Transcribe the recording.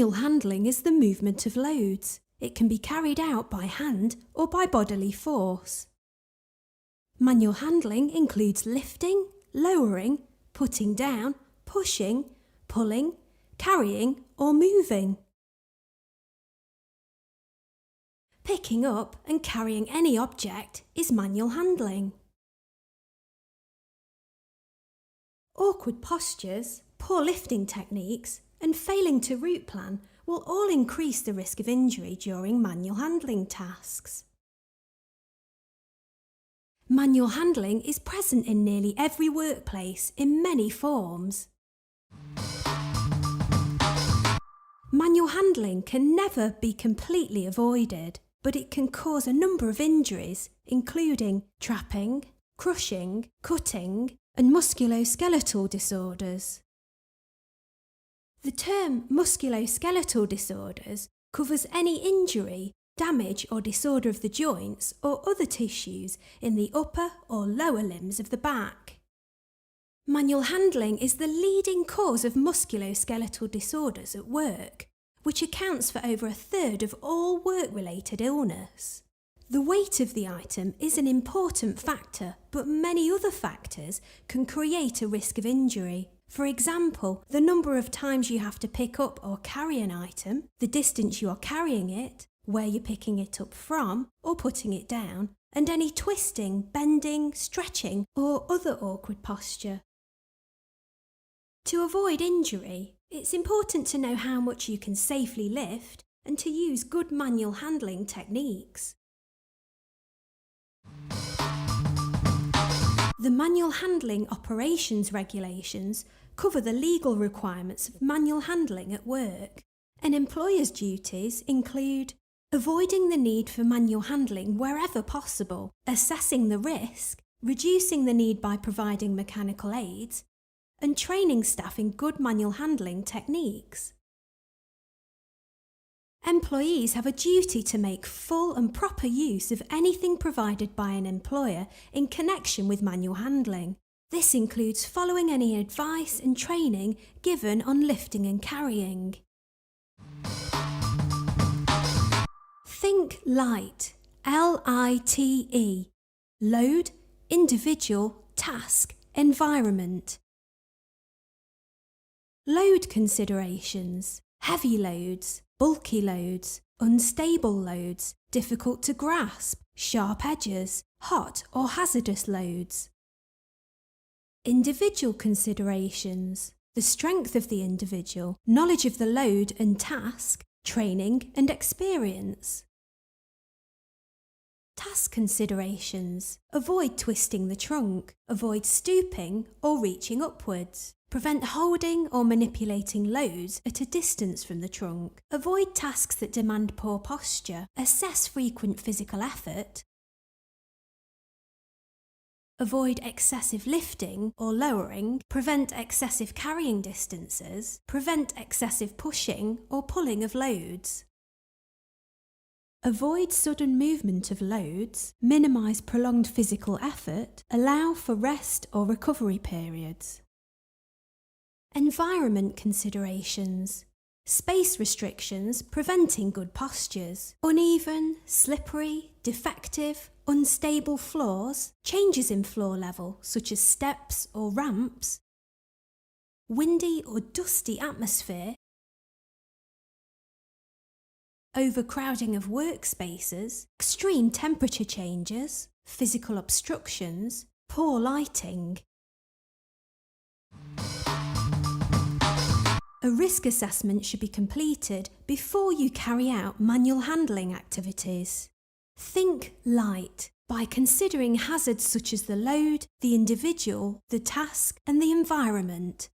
Manual handling is the movement of loads. It can be carried out by hand or by bodily force. Manual handling includes lifting, lowering, putting down, pushing, pulling, carrying or moving. Picking up and carrying any object is manual handling. Awkward postures, poor lifting techniques and failing to route plan will all increase the risk of injury during manual handling tasks. Manual handling is present in nearly every workplace in many forms. Manual handling can never be completely avoided, but it can cause a number of injuries, including trapping, crushing, cutting, and musculoskeletal disorders. The term musculoskeletal disorders covers any injury, damage or disorder of the joints or other tissues in the upper or lower limbs of the back. Manual handling is the leading cause of musculoskeletal disorders at work, which accounts for over a third of all work-related illness. The weight of the item is an important factor, but many other factors can create a risk of injury. For example, the number of times you have to pick up or carry an item, the distance you are carrying it, where you're picking it up from or putting it down, and any twisting, bending, stretching or other awkward posture. To avoid injury, it's important to know how much you can safely lift and to use good manual handling techniques. The Manual Handling Operations Regulations cover the legal requirements of manual handling at work. An employer's duties include avoiding the need for manual handling wherever possible, assessing the risk, reducing the need by providing mechanical aids, and training staff in good manual handling techniques. Employees have a duty to make full and proper use of anything provided by an employer in connection with manual handling. This includes following any advice and training given on lifting and carrying. Think light, L-I-T-E, load, individual, task, environment. Load considerations, heavy loads, bulky loads, unstable loads, difficult to grasp, sharp edges, hot or hazardous loads. Individual considerations, the strength of the individual, knowledge of the load and task, training and experience. Task considerations, avoid twisting the trunk, avoid stooping or reaching upwards. Prevent holding or manipulating loads at a distance from the trunk. Avoid tasks that demand poor posture. Assess frequent physical effort. Avoid excessive lifting or lowering. Prevent excessive carrying distances. Prevent excessive pushing or pulling of loads. Avoid sudden movement of loads. Minimise prolonged physical effort. Allow for rest or recovery periods. Environment considerations, space restrictions preventing good postures, uneven, slippery, defective, unstable floors, changes in floor level such as steps or ramps, windy or dusty atmosphere, overcrowding of workspaces, extreme temperature changes, physical obstructions, poor lighting. A risk assessment should be completed before you carry out manual handling activities. Think light by considering hazards such as the load, the individual, the task and the environment.